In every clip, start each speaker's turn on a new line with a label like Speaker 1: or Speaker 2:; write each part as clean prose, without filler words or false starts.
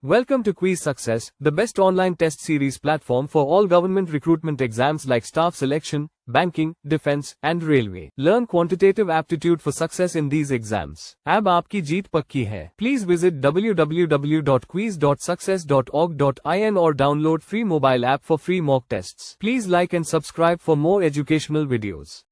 Speaker 1: Welcome to Quiz Success, the best online test series platform for all government recruitment exams like staff selection, banking, defense, and railway. Learn quantitative aptitude for success in these exams. अब आपकी जीत पक्की है. Please visit www.quiz.success.org.in or download free mobile app for free mock tests. Please like and subscribe for more educational videos.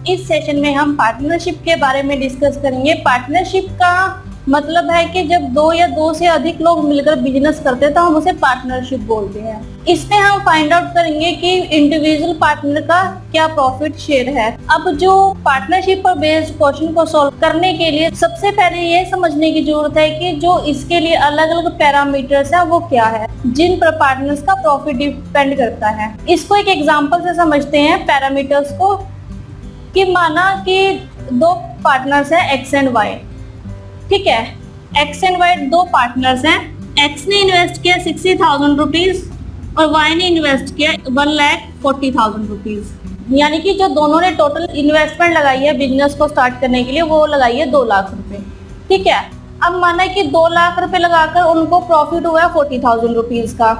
Speaker 2: इस session में हम partnership के बारे में डिस्कस करेंगे। पार्टनरशिप का मतलब है कि जब दो या दो से अधिक लोग मिलकर बिजनेस करते हैं तो हम उसे पार्टनरशिप बोलते हैं। इसमें हम फाइंड आउट करेंगे कि इंडिविजुअल पार्टनर का क्या प्रॉफिट शेयर है। अब जो पार्टनरशिप पर बेस्ड क्वेश्चन को सॉल्व करने के लिए सबसे पहले ये समझने की जरूरत है कि जो इसके लिए अलग अलग पैरामीटर्स है वो क्या है जिन पर पार्टनर्स का प्रॉफिट डिपेंड करता है। इसको एक एग्जाम्पल से समझते हैं पैरामीटर्स को, कि माना कि दो पार्टनर्स हैं एक्स एंड वाई। ठीक है, एक्स एंड वाई दो पार्टनर्स हैं। एक्स ने इन्वेस्ट किया 60,000 रुपीज और वाई ने इन्वेस्ट किया 1,40,000 रुपीज। यानी कि जो दोनों ने टोटल इन्वेस्टमेंट लगाई है बिजनेस को स्टार्ट करने के लिए वो लगाई है 2 लाख रुपए। ठीक है, अब माना कि 2 लाख रुपए लगाकर उनको प्रॉफिट हुआ है 40,000 रुपीज का।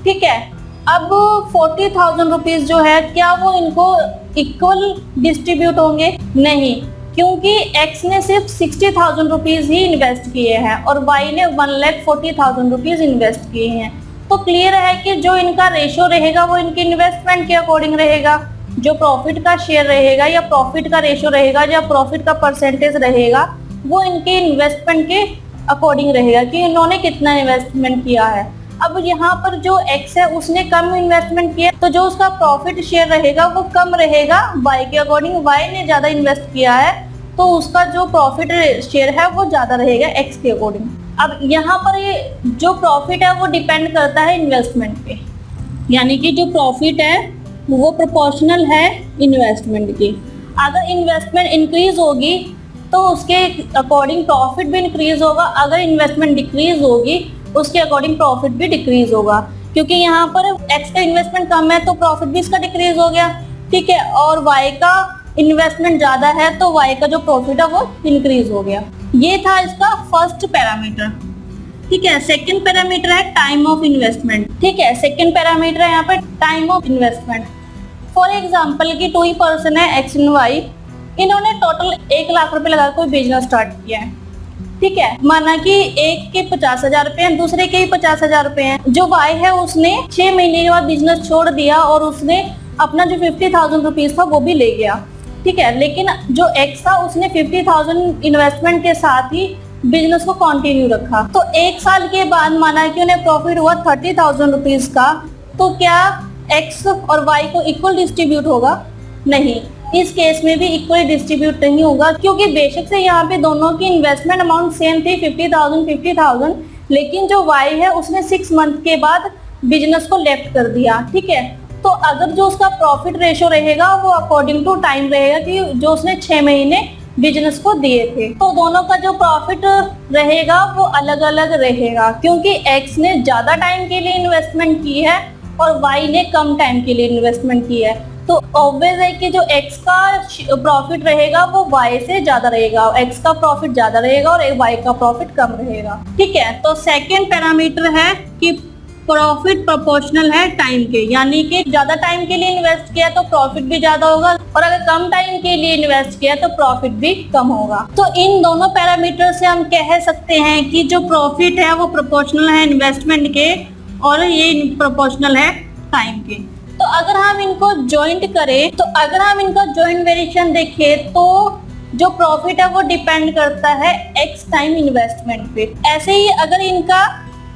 Speaker 2: ठीक है, अब 40,000 रुपीज जो है क्या वो इनको इक्वल डिस्ट्रीब्यूट होंगे? नहीं, क्योंकि एक्स ने सिर्फ 60,000 रुपीज ही इन्वेस्ट किए हैं और वाई ने 1,40,000 रुपीज इन्वेस्ट किए हैं। तो क्लियर है कि जो इनका रेशियो रहेगा वो इनके इन्वेस्टमेंट के अकॉर्डिंग रहेगा। जो प्रॉफिट का शेयर रहेगा या प्रॉफिट का रेशियो रहेगा या प्रॉफिट का परसेंटेज रहेगा वो इनके इन्वेस्टमेंट के अकॉर्डिंग रहेगा कि इन्होंने कितना इन्वेस्टमेंट किया है। अब यहाँ पर जो एक्स है उसने कम इन्वेस्टमेंट किया तो जो उसका प्रॉफिट शेयर रहेगा वो कम रहेगा वाई के अकॉर्डिंग। वाई ने ज्यादा इन्वेस्ट किया है तो उसका जो प्रॉफिट शेयर है वो ज्यादा रहेगा एक्स के अकॉर्डिंग। अब यहाँ पर ये जो प्रॉफिट है वो डिपेंड करता है इन्वेस्टमेंट पे, यानी कि जो प्रॉफिट है वो प्रोपोर्शनल है इन्वेस्टमेंट की। अगर इन्वेस्टमेंट इंक्रीज होगी तो उसके अकॉर्डिंग प्रॉफिट भी इंक्रीज होगा, अगर इन्वेस्टमेंट डिक्रीज होगी उसके अकॉर्डिंग प्रॉफिट भी डिक्रीज होगा। क्योंकि यहाँ पर एक्स का इन्वेस्टमेंट कम है तो प्रॉफिट भी इसका डिक्रीज हो गया। ठीक है, और वाई का इन्वेस्टमेंट ज्यादा है तो वाई का जो प्रॉफिट है वो इंक्रीज हो गया। ये था इसका फर्स्ट पैरामीटर। ठीक है, सेकंड पैरामीटर है टाइम ऑफ इन्वेस्टमेंट। ठीक है, सेकंड पैरामीटर है यहाँ पे time of investment. For example की 2 पर्सन है एक्स एंड वाई, इन्होंने टोटल 1 लाख रुपए लगा कोई बिजनेस स्टार्ट किया है। ठीक है, माना कि एक के 50,000 रुपए हैं, दूसरे के ही 50,000 रुपए हैं। जो वाई है उसने 6 महीने के बाद बिजनेस छोड़ दिया और उसने अपना जो 50,000 रुपीज था वो भी ले गया। ठीक है, लेकिन जो एक्स था उसने 50,000 इन्वेस्टमेंट के साथ ही बिजनेस को कंटिन्यू रखा। तो 1 साल के बाद माना कि उन्हें प्रॉफिट हुआ 30,000 रुपीज का, तो क्या एक्स और वाई को इक्वल डिस्ट्रीब्यूट होगा? नहीं, इस केस में भी इक्वली डिस्ट्रीब्यूट नहीं होगा, क्योंकि बेशक से यहाँ पे दोनों की इन्वेस्टमेंट अमाउंट सेम थी 50,000, लेकिन जो वाई है उसने 6 मंथ के बाद बिजनेस को लेफ्ट कर दिया। ठीक है, तो अगर जो उसका प्रॉफिट रेशियो रहेगा वो अकॉर्डिंग टू टाइम रहेगा कि जो उसने 6 महीने बिजनेस को दिए थे, तो दोनों का जो प्रॉफिट रहेगा वो अलग अलग रहेगा, क्योंकि एक्स ने ज्यादा टाइम के लिए इन्वेस्टमेंट की है और वाई ने कम टाइम के लिए इन्वेस्टमेंट की है। तो ऑब्वियस है कि जो एक्स का प्रॉफिट रहेगा वो वाई से ज्यादा रहेगा, एक्स का प्रॉफिट ज्यादा रहेगा और वाई का प्रॉफिट कम रहेगा। ठीक है, तो सेकंड पैरामीटर है कि प्रॉफिट प्रोपोर्शनल है टाइम के, यानी कि ज्यादा टाइम के लिए इन्वेस्ट किया तो प्रॉफिट भी ज्यादा होगा और अगर कम टाइम के लिए इन्वेस्ट किया तो प्रॉफिट भी कम होगा। तो इन दोनों पैरामीटर से हम कह सकते हैं कि जो प्रॉफिट है वो प्रोपोर्शनल है इन्वेस्टमेंट के और ये प्रोपोर्शनल है टाइम के। तो अगर हम इनको ज्वाइंट करें, तो अगर हम इनका ज्वाइंट वेरिएशन देखें तो जो प्रॉफिट है वो डिपेंड करता है एक्स टाइम इन्वेस्टमेंट पे। ऐसे ही अगर इनका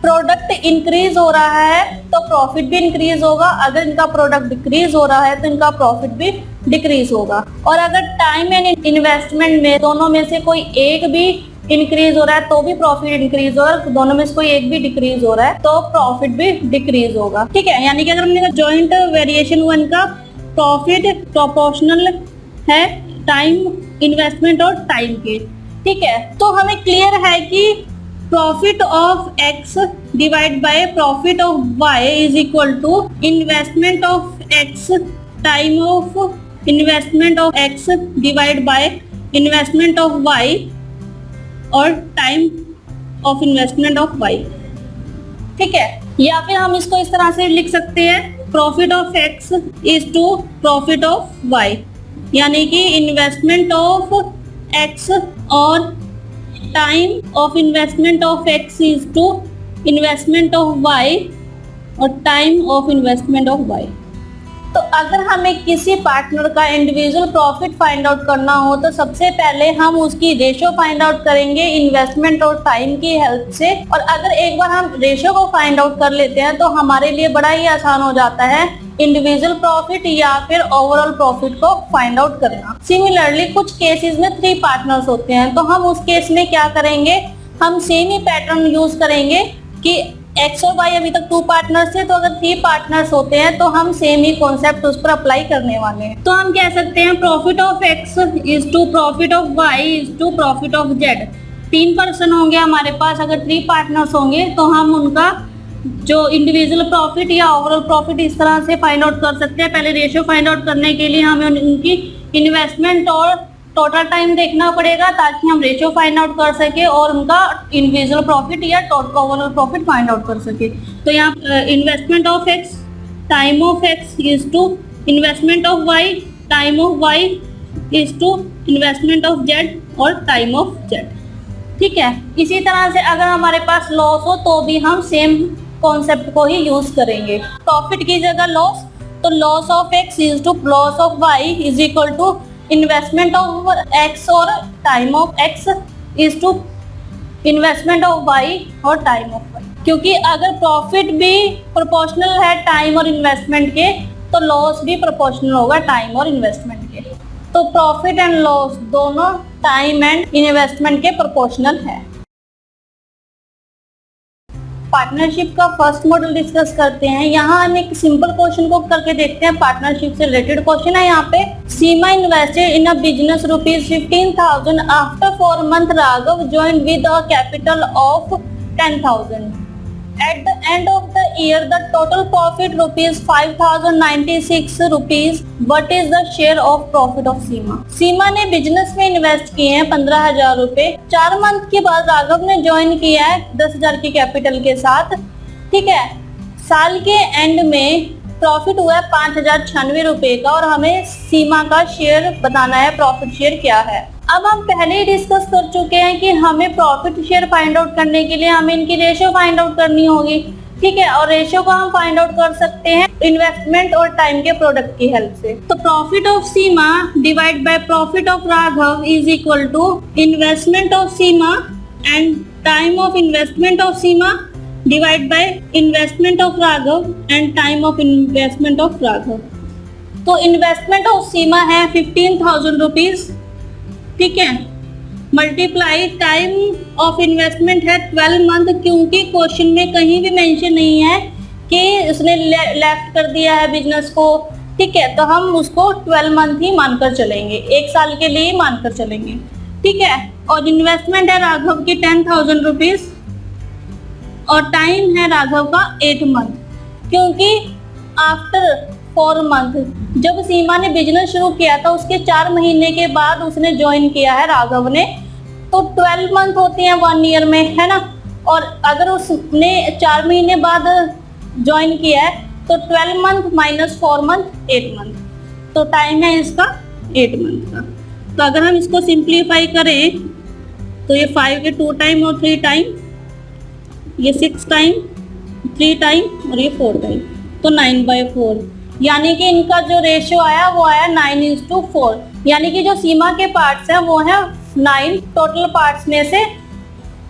Speaker 2: प्रोडक्ट इंक्रीज हो रहा है तो प्रॉफिट भी इंक्रीज होगा, अगर इनका प्रोडक्ट डिक्रीज हो रहा है तो इनका प्रॉफिट भी डिक्रीज होगा। और अगर टाइम एंड इन्वेस्टमेंट में दोनों में से कोई एक भी इंक्रीज हो रहा है तो भी प्रॉफिट इंक्रीज हो रहा है, दोनों में से कोई एक भी डिक्रीज हो रहा है तो प्रॉफिट भी डिक्रीज होगा। ठीक है, यानी कि अगर हमने जॉइंट वेरिएशन हुआ इनका प्रॉफिट प्रोपोर्शनल है टाइम इन्वेस्टमेंट और टाइम के। ठीक है, तो हमें क्लियर है कि profit of x divide by profit of Y is equal to investment of x time of investment of x divide by investment of y और time of investment of y। ठीक है, या फिर हम इसको इस तरह से लिख सकते हैं profit of x is to profit of y, यानी कि इन्वेस्टमेंट ऑफ x और time of investment of x is to investment of y और time of investment of y। तो अगर हमें किसी पार्टनर का इंडिविजुअल प्रॉफिट फाइंड आउट करना हो तो सबसे पहले हम उसकी रेशियो फाइंड आउट करेंगे इन्वेस्टमेंट और टाइम की हेल्प से। और अगर एक बार हम रेशियो को फाइंड आउट कर लेते हैं तो हमारे लिए बड़ा ही आसान हो जाता है इंडिविजुअल प्रॉफिट या फिर ओवरऑल प्रॉफिट को फाइंड आउट करना। सिमिलरली कुछ केसेस में 3 पार्टनर्स होते हैं, तो हम उस केस में क्या करेंगे, हम सेम ही पैटर्न यूज करेंगे कि एक्स और वाई अभी तक 2 पार्टनर्स थे, तो अगर 3 पार्टनर्स होते हैं तो हम सेम ही कॉन्सेप्ट उस पर अप्लाई करने वाले हैं। तो हम कह सकते हैं profit of x is to profit of Y is to profit of Z. 3 person होंगे हमारे पास, अगर 3 पार्टनर्स होंगे तो हम उनका जो इंडिविजुअल प्रॉफिट या ओवरऑल प्रॉफिट इस तरह से फाइंड आउट कर सकते हैं। पहले रेशियो फाइंड आउट करने के लिए हमें उनकी इन्वेस्टमेंट और टोटल टाइम देखना पड़ेगा ताकि हम रेशियो फाइंड आउट कर सके और उनका इंडिविजुअल प्रॉफिट या total overall profit find out कर सके। तो यहाँ investment of x time of x is to investment of Y time of Y is to investment of Z और टाइम ऑफ जेड। ठीक है, इसी तरह से अगर हमारे पास लॉस हो तो भी हम सेम कॉन्सेप्ट को ही यूज करेंगे। प्रॉफिट की जगह लॉस, तो loss of x is to loss of Y is equal to investment of x और time of x is to investment of y और टाइम ऑफ वाई। क्योंकि अगर प्रॉफिट भी प्रोपोर्शनल है टाइम और इन्वेस्टमेंट के तो लॉस भी प्रोपोर्शनल होगा टाइम और इन्वेस्टमेंट के। तो प्रॉफिट एंड लॉस दोनों टाइम एंड इन्वेस्टमेंट के प्रोपोर्शनल है। पार्टनरशिप का फर्स्ट मॉडल डिस्कस करते हैं। यहाँ हम एक सिंपल क्वेश्चन को करके देखते हैं, पार्टनरशिप से रिलेटेड क्वेश्चन है। यहाँ पे Seema invested in a business ₹15,000 after 4 months Raghav join with a capital of 10,000। At the end of the year, the total profit ₹5,096. What is the share of profit of सीमा? सीमा ने business में invest किए हैं 15,000 रुपए। 4 month के बाद राघव ने ज्वाइन किया है 10,000 की कैपिटल के साथ। ठीक है, साल के एंड में प्रॉफिट हुआ है 5,096 रुपए का और हमें सीमा का शेयर बताना है, प्रॉफिट शेयर क्या है। अब हम पहले ही डिस्कस कर चुके हैं कि हमें प्रॉफिट शेयर फाइंड आउट करने के लिए हमें इनकी रेशियो फाइंड आउट करनी होगी। ठीक है, और रेशियो को हम फाइंड आउट कर सकते हैं इन्वेस्टमेंट और टाइम के प्रोडक्ट की हेल्प से। तो profit of Seema divide by profit of Raghav is equal to investment of Seema and time of investment of Seema divide by investment of Raghav and time of investment of Raghav. तो investment of सीमा है 15,000 rupees. ठीक है, multiply time of investment है 12 month, क्योंकि question में कहीं भी mention नहीं है कि उसने लेफ्ट कर दिया है बिजनेस को। ठीक है, तो हम उसको 12 मंथ ही मानकर चलेंगे, 1 साल के लिए मानकर चलेंगे। ठीक है, और इन्वेस्टमेंट है राघव की 10,000 रुपीज और टाइम है राघव का 8 मंथ, क्योंकि आफ्टर 4 मंथ जब सीमा ने बिजनेस शुरू किया था उसके 4 महीने के बाद उसने ज्वाइन किया है राघव ने, तो 12 मंथ होते हैं 1 ईयर में, है ना। और अगर उसने 4 महीने बाद ज्वाइन किया है तो 12 मंथ माइनस 4 मंथ 8 मंथ, तो टाइम है इसका 8 मंथ का। तो अगर हम इसको सिंप्लीफाई करें तो ये 5 के 2 टाइम और 3 टाइम, ये 6 टाइम 3 टाइम और ये 4 टाइम, तो 9/4, यानी कि इनका जो रेशियो आया वो आया 9:4। यानी कि जो सीमा के पार्ट्स हैं वो है 9 टोटल पार्ट्स में से।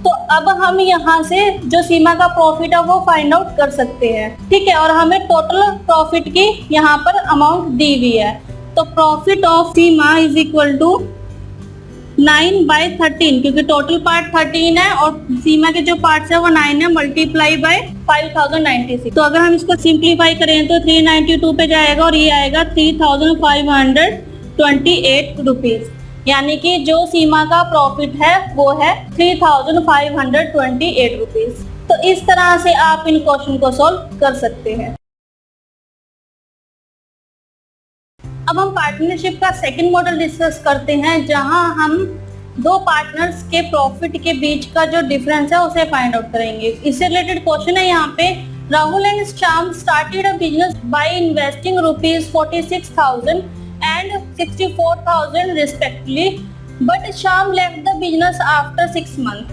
Speaker 2: तो अब हम यहाँ से जो सीमा का प्रॉफिट है वो फाइंड आउट कर सकते हैं। ठीक है, और हमें टोटल प्रॉफिट की यहाँ पर अमाउंट दी हुई है। तो profit of Seema is equal to 9/13, क्योंकि टोटल पार्ट 13 है और सीमा के जो पार्ट्स है वो 9 है, मल्टीप्लाई बाय 5,096। तो अगर हम इसको सिंप्लीफाई करें तो 392 पे जाएगा और ये आएगा 3,528 रुपीज। यानी कि जो सीमा का प्रॉफिट है वो है 3,528 रुपीज। तो इस तरह से आप इन क्वेश्चन को सॉल्व कर सकते हैं। अब हम पार्टनरशिप का सेकंड मॉडल डिस्कस करते हैं, जहां हम दो पार्टनर्स के प्रॉफिट के बीच का जो डिफरेंस है उसे फाइंड आउट करेंगे। इससे रिलेटेड क्वेश्चन है यहाँ पे, Rahul and Shyam started a business by investing ₹46,000 and 64,000 respectively, but Shyam left the business after 6 months.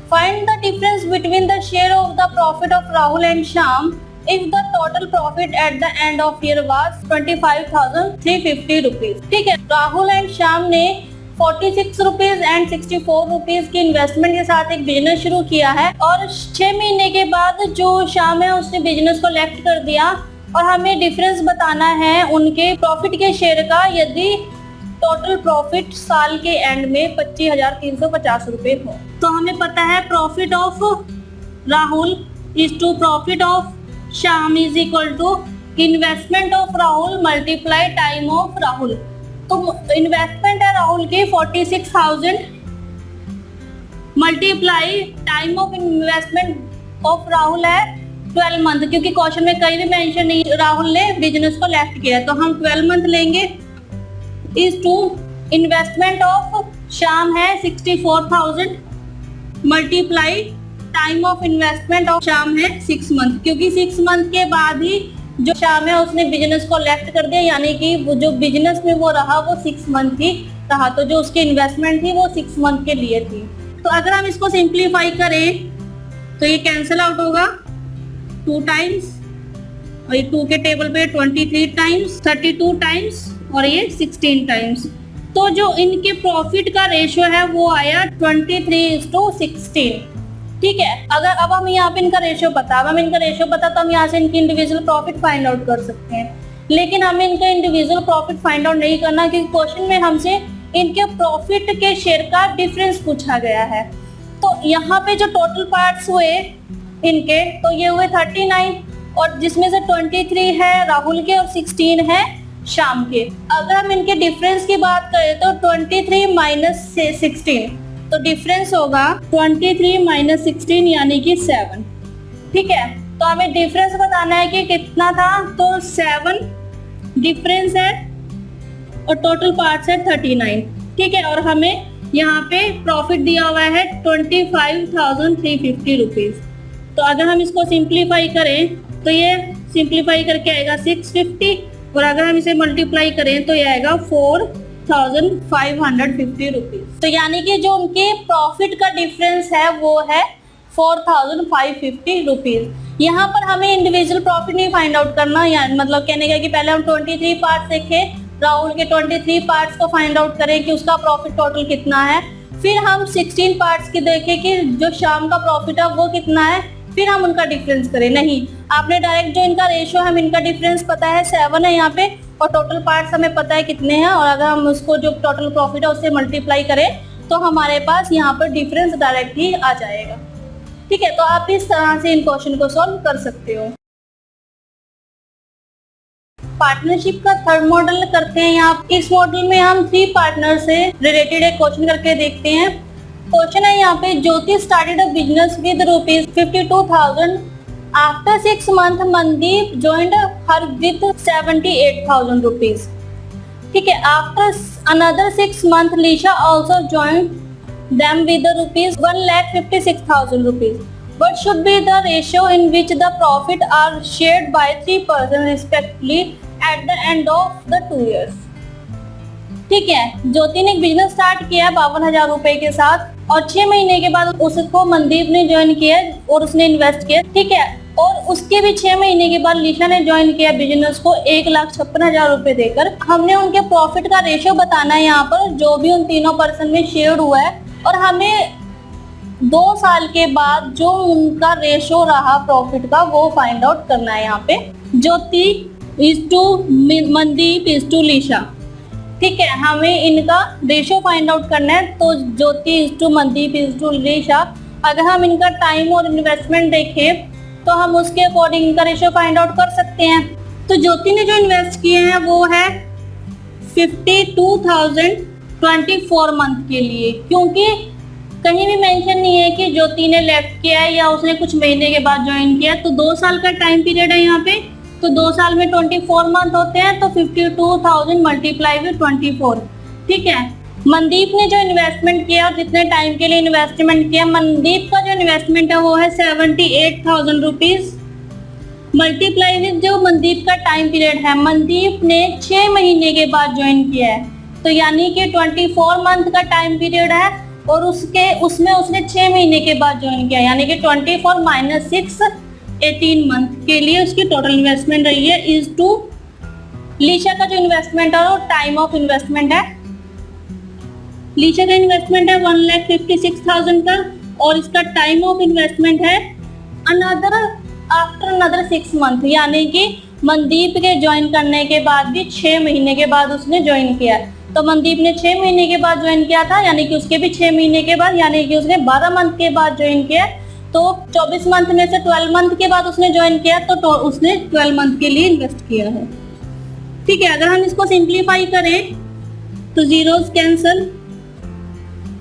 Speaker 2: Find the difference between the share of the profit of Rahul and Shyam if the total profit at the end of year was 25,350 rupees. ठीक है, Rahul and Shyam ने 46 rupees and 64 rupees की investment के साथ एक business शुरू किया है और 6 महीने के बाद जो श्याम है उसने बिजनेस को लेफ्ट कर दिया और हमें डिफरेंस बताना है उनके प्रॉफिट के शेयर का यदि टोटल प्रॉफिट साल के एंड में 25,350 रुपए हो। तो हमें पता है profit of Rahul is to profit of Shyam is equal to investment of Rahul multiply time of Rahul. तो इन्वेस्टमेंट है राहुल की 46,000 multiply time of investment of Rahul है 12 मंथ, क्योंकि क्वेश्चन में कहीं भी मेंशन नहीं राहुल ने बिजनेस को लेफ्ट किया है, तो हम 12 मंथ लेंगे। Is to investment of Shyam है 64,000 multiply time of investment of Shyam है 6 मंथ, क्योंकि 6 मंथ के बाद ही जो श्याम है उसने बिजनेस को लेफ्ट कर दिया, यानी कि वो जो बिजनेस में वो रहा वो 6 मंथ ही रहा, तो जो उसकी इन्वेस्टमेंट थी वो 6 मंथ के लिए थी। तो अगर हम इसको सिंप्लीफाई करें तो ये कैंसिल आउट होगा 2 टाइम्स और ये 2 के टेबल पे 23 टाइम्स, 32 टाइम्स और ये 16 टाइम्स। तो जो इनके प्रॉफिट का रेशियो है वो आया 23:16। ठीक है, अगर अब हम यहाँ पे इनका रेशियो पता, अब हम इनका रेशियो पता तो हम यहाँ से इनकी इंडिविजुअल प्रॉफिट फाइंड आउट कर सकते हैं, लेकिन हमें इनका इंडिविजुअल प्रॉफिट फाइंड आउट नहीं करना क्योंकि क्वेश्चन में हमसे इनके प्रॉफिट के शेयर का डिफरेंस पूछा गया है। तो यहाँ पे जो टोटल पार्ट्स हुए इनके, तो ये हुए 39 और जिसमें से 23 है राहुल के और 16 है श्याम के। अगर हम इनके डिफरेंस की बात करें तो 23 माइनस 16, तो डिफरेंस होगा 23 माइनस 16 यानी कि 7। ठीक है, तो हमें डिफरेंस बताना है कि कितना था, तो 7 डिफरेंस है और टोटल पार्ट्स है 39। ठीक है, और हमें यहाँ पे प्रॉफिट दिया हुआ है 25,350 रुपीज। तो अगर हम इसको सिंप्लीफाई करें तो ये सिंप्लीफाई करके आएगा 650 और अगर हम इसे मल्टीप्लाई करें तो ये आएगा 4,550 रुपीज। तो यानी कि जो उनके प्रॉफिट का डिफरेंस है वो है 4,550 रुपीज। यहाँ पर हमें इंडिविजुअल प्रॉफिट नहीं फाइंड आउट करना, यानी मतलब कहने का कि पहले हम 23 पार्ट्स देखें, राहुल के 23 पार्ट्स को फाइंड आउट करें कि उसका प्रॉफिट टोटल कितना है, फिर हम 16 पार्ट्स की देखें कि जो श्याम का प्रॉफिट है वो कितना है, फिर हम उनका डिफरेंस करें। नहीं, आपने डायरेक्ट जो इनका रेशियो है, हम इनका डिफरेंस पता है 7 है यहाँ पे और टोटल पार्ट्स हमें पता है कितने हैं, और अगर हम उसको जो टोटल प्रॉफिट है उससे मल्टीप्लाई करें तो हमारे पास यहाँ पर डिफरेंस डायरेक्ट ही आ जाएगा। ठीक है, तो आप इस तरह से इन क्वेश्चन को सॉल्व कर सकते हो। पार्टनरशिप का थर्ड मॉडल करते हैं। यहाँ इस मॉडल में हम 3 पार्टनर से रिलेटेड एक क्वेश्चन करके देखते हैं। क्वेश्चन है यहाँ पे, Jyoti started a business with ₹52,000 after 6 month Mandeep joined her with ₹78,000। ठीक है, after another 6 month Lisha also joined them with the ₹1,56,000 rupees. What should be the ratio in which the profit are shared by 3 persons respectively at the end of the 2 years? ठीक है, ज्योति ने एक business start किया 52,000 रुपए के साथ और 6 महीने के बाद उसको मनदीप ने ज्वाइन किया और उसने इन्वेस्ट किया। ठीक है, और उसके भी 6 महीने के बाद लीशा ने ज्वाइन किया बिजनेस को 1,56,000 रुपए देकर। हमने उनके प्रॉफिट का रेशियो बताना है यहाँ पर, जो भी उन तीनों पर्सन में शेयर हुआ है, और हमें 2 साल के बाद जो उनका रेशो रहा प्रॉफिट का वो फाइंड आउट करना है। यहाँ पे Jyoti is to Mandeep is to Lisha. ठीक है, हमें इनका रेशो फाइंड आउट करना है। तो Jyoti is to Mandeep is to Lisha, अगर हम इनका टाइम और इन्वेस्टमेंट देखें तो हम उसके अकॉर्डिंग इनका रेशो फाइंड आउट कर सकते हैं। तो ज्योति ने जो इन्वेस्ट किए हैं वो है 52,000 24 मंथ के लिए, क्योंकि कहीं भी मेंशन नहीं है कि ज्योति ने लेफ्ट किया है या उसने कुछ महीने के बाद ज्वाइन किया। तो 2 साल का टाइम पीरियड है यहाँ पे, तो 2 साल में 24 मंथ होते हैं, तो 52,000 मल्टीप्लाई विद 24। ठीक है, मनदीप ने जो इन्वेस्टमेंट किया और जितने टाइम के लिए इन्वेस्टमेंट किया, मनदीप का जो इन्वेस्टमेंट है वो है 78,000 रुपीज मल्टीप्लाई विद जो मनदीप का टाइम पीरियड है। मनदीप ने 6 महीने के बाद ज्वाइन किया है, तो यानी कि 24 मंथ का टाइम पीरियड है और उसमें उसने 6 महीने के बाद ज्वाइन किया, यानी कि 24 माइनस 6 18 मंथ के लिए उसकी टोटल इन्वेस्टमेंट रही है। इज टू लीशा का जो इन्वेस्टमेंट है वो टाइम ऑफ इन्वेस्टमेंट है। लीशा का इन्वेस्टमेंट है 1,56,000 का और इसका टाइम ऑफ इन्वेस्टमेंट है आफ्टर अनदर 6 मंथ, यानी कि मनदीप के ज्वाइन करने के बाद भी 6 महीने के बाद उसने ज्वाइन किया। तो मनदीप ने 6 महीने के बाद ज्वाइन किया था, यानी कि उसके भी 6 महीने के बाद, यानी कि उसने 12 मंथ के बाद ज्वाइन किया। तो 24 मंथ में से 12 मंथ के बाद उसने ज्वाइन किया, तो उसने 12 मंथ के लिए इन्वेस्ट किया है। ठीक है, अगर हम इसको सिंप्लीफाई करें तो जीरोस कैंसल,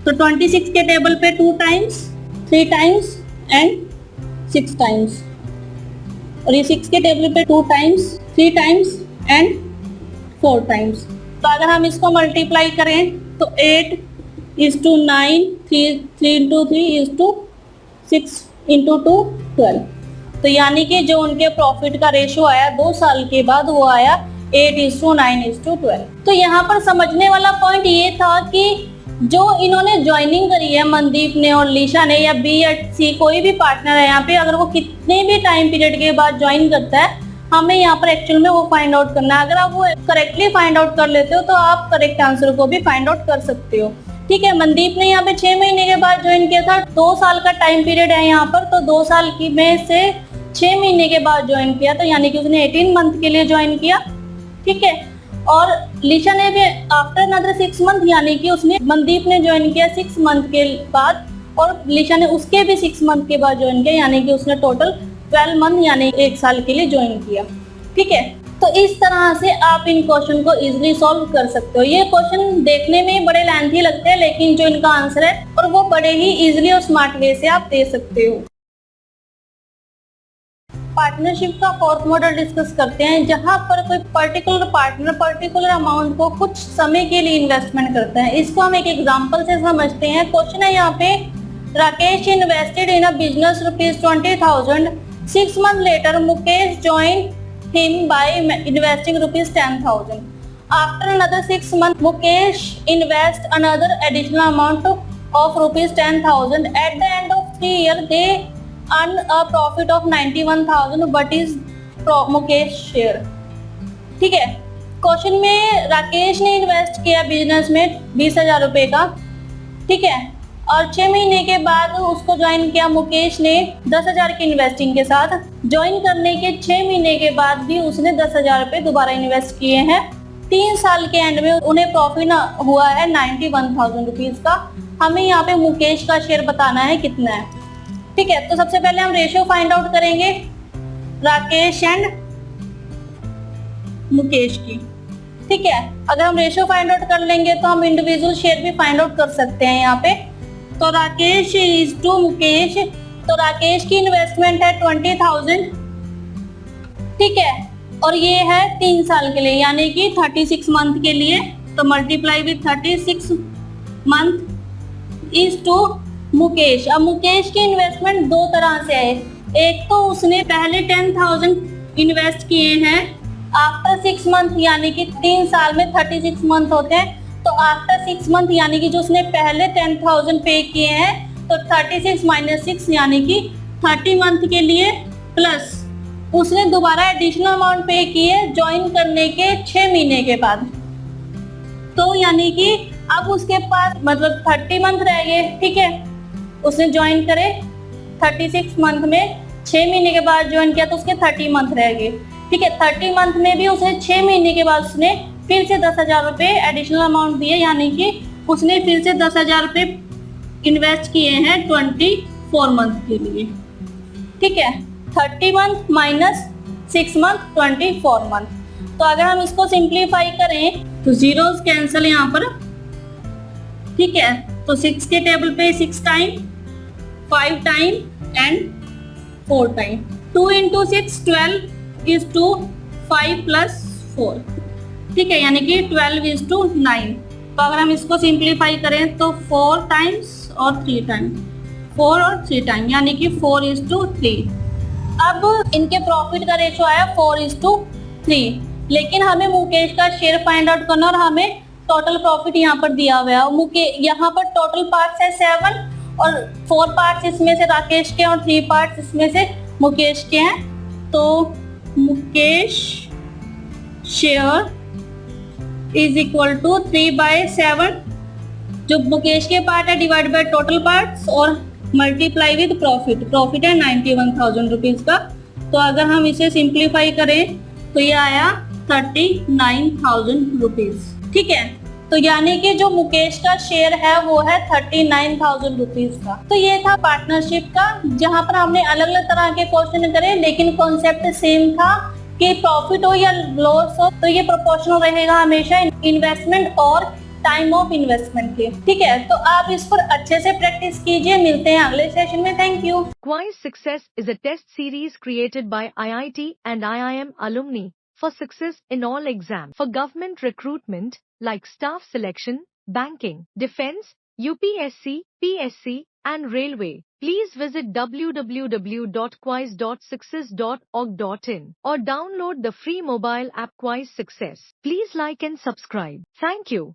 Speaker 2: तो 26 के टेबल पे 2 टाइम्स, 3 टाइम्स एंड 6 टाइम्स, और ये 6 के टेबल पे 2 टाइम्स, 3 टाइम्स एंड 4 टाइम्स। तो अगर हम इसको मल्टीप्लाई करें तो 8 is to 9, 3 into 3 is to 6 into 2 12। तो यानी कि जो उनके प्रॉफिट का रेशो आया 2 साल के बाद वो आया 8 is to 9 is to 12। तो यहाँ पर समझने वाला पॉइंट ये था कि जो इन्होंने ज्वाइनिंग करी है मनदीप ने और लीशा ने, या बी या सी कोई भी पार्टनर है यहाँ पे, अगर वो कितने भी टाइम पीरियड के बाद ज्वाइन करता है, हमें यहाँ पर एक्चुअल में वो फाइंड आउट करना है। अगर आप वो करेक्टली फाइंड आउट कर लेते हो तो आप करेक्ट आंसर को भी फाइंड आउट कर सकते हो। ठीक है, मनदीप ने यहाँ पे 6 महीने के बाद ज्वाइन किया था, 2 साल का टाइम पीरियड है यहाँ पर, तो 2 साल की में से 6 महीने के बाद ज्वाइन किया, तो यानी कि उसने 18 मंथ के लिए ज्वाइन किया। ठीक है, और लीशा ने भी आफ्टर अनदर 6 मंथ, यानी कि उसने मनदीप ने ज्वाइन किया 6 मंथ के बाद और लीशा ने उसके भी 6 मंथ के बाद ज्वाइन किया, यानी कि उसने टोटल 12 मंथ यानी 1 साल के लिए ज्वाइन किया। ठीक है, तो इस तरह से आप इन क्वेश्चन को इजीली सॉल्व कर सकते हो। ये क्वेश्चन देखने में बड़े लेंथी लगते हैं, लेकिन जो इनका आंसर है और वो बड़े ही इजीली और स्मार्ट वे से आप दे सकते हो। पार्टनरशिप का फोर्थ मॉडल डिस्कस करते हैं, जहां पर कोई पर्टिकुलर पार्टनर पर्टिकुलर अमाउंट को कुछ समय के लिए इन्वेस्टमेंट करता है। इसको हम एक एग्जांपल से समझते हैं। क्वेश्चन है यहाँ पे, Rakesh invested in a business ₹20,000। 6 months later Mukesh join him by investing ₹10,000. After another 6 months, Mukesh invest another additional amount of ₹10,000. At the end of 3 years, they earn a profit of 91,000. What is Mukesh share? ठीक है, question में राकेश ने invest किया business में 20,000 रुपए का। ठीक है, और 6 महीने के बाद उसको ज्वाइन किया मुकेश ने 10,000 की इन्वेस्टिंग के साथ। ज्वाइन करने के 6 महीने के बाद भी उसने 10,000 रुपए दोबारा इन्वेस्ट किए हैं। 3 साल के एंड में उन्हें प्रॉफिट हुआ है 91,000 रुपीज का। हमें यहाँ पे मुकेश का शेयर बताना है कितना है। ठीक है, तो सबसे पहले हम रेशियो फाइंड आउट करेंगे राकेश एंड मुकेश की। ठीक है, अगर हम रेशियो फाइंड आउट कर लेंगे तो हम इंडिविजुअल शेयर भी फाइंड आउट कर सकते हैं यहाँ पे। तो राकेश इज टू मुकेश, तो राकेश की इन्वेस्टमेंट है 20,000। ठीक है, और ये है 3 साल के लिए, यानी कि 36 मंथ के लिए। तो multiply with 36 month is to Mukesh. अब मुकेश की इन्वेस्टमेंट 2 तरह से है। एक तो उसने पहले 10,000 इन्वेस्ट किए हैं आफ्टर 6 मंथ, यानी कि 3 साल में 36 मंथ होते हैं। तो आफ्टर 6 मंथ यानी कि जो उसने पहले 10,000 पे किए हैं, तो 36 माइनस 6 यानी कि 30 मंथ के लिए, प्लस उसने दोबारा एडिशनल अमाउंट पे किए ज्वाइन करने के 6 महीने के बाद। तो यानी कि अब उसके पास मतलब 30 मंथ रह गए। ठीक है, उसने ज्वाइन करे 36 मंथ में, 6 महीने के बाद ज्वाइन किया तो उसके 30 मंथ रह गए। ठीक है, 30 मंथ में भी उसने 6 महीने के बाद उसने फिर से 10,000 रुपए एडिशनल अमाउंट दिए, यानी कि उसने फिर से 10,000 रुपए इन्वेस्ट किए हैं 24 मंथ के लिए। ठीक है, 30 मंथ माइनस 6 मंथ 24 मंथ। तो अगर हम इसको सिंप्लीफाई करें तो जीरोस कैंसिल यहाँ पर। ठीक है, तो 6 के टेबल पे 6 time, 5 time and 4 time. 2 into 6 12 is to 5 plus 4। ठीक है, यानी कि 12 is to 9। तो अगर हम इसको सिंप्लीफाई करें तो 4 टाइम्स और 3 टाइम्स, 4 और 3 टाइम यानी कि 4:3। अब इनके प्रॉफिट का रेशो आया 4:3, लेकिन हमें मुकेश का शेयर फाइंड आउट करना और हमें टोटल प्रॉफिट यहाँ पर दिया हुआ है। यहाँ पर टोटल पार्ट्स है 7 और 4 पार्ट्स इसमें से राकेश के और 3 पार्ट्स इसमें से मुकेश के हैं। तो Mukesh share is equal to 3/7, जो मुकेश के पार्ट है डिवाइड बाय टोटल पार्ट्स और मल्टीप्लाई विद प्रॉफिट। प्रॉफिट है 91,000 रुपीज का। तो अगर हम इसे सिंप्लीफाई करें तो ये आया 39,000 रुपीज। ठीक है, तो यानी कि जो मुकेश का शेयर है वो है 39,000 रुपीज का। तो ये था पार्टनरशिप का, जहां पर हमने अलग अलग तरह के क्वेश्चन करे, लेकिन कॉन्सेप्ट सेम था कि प्रॉफिट हो या लॉस हो तो ये प्रोपोर्शनल रहेगा हमेशा इन्वेस्टमेंट और टाइम ऑफ इन्वेस्टमेंट के। ठीक है, तो आप इस पर अच्छे से प्रैक्टिस कीजिए। मिलते हैं अगले सेशन में। Thank you.
Speaker 3: Quiz Success is a test series created by IIT and IIM alumni for success in all exams for government recruitment like staff selection, banking, defense, UPSC, PSC, and railway. Please visit www.quiz.success.org.in or download the free mobile app Quiz Success. Please like and subscribe. Thank you.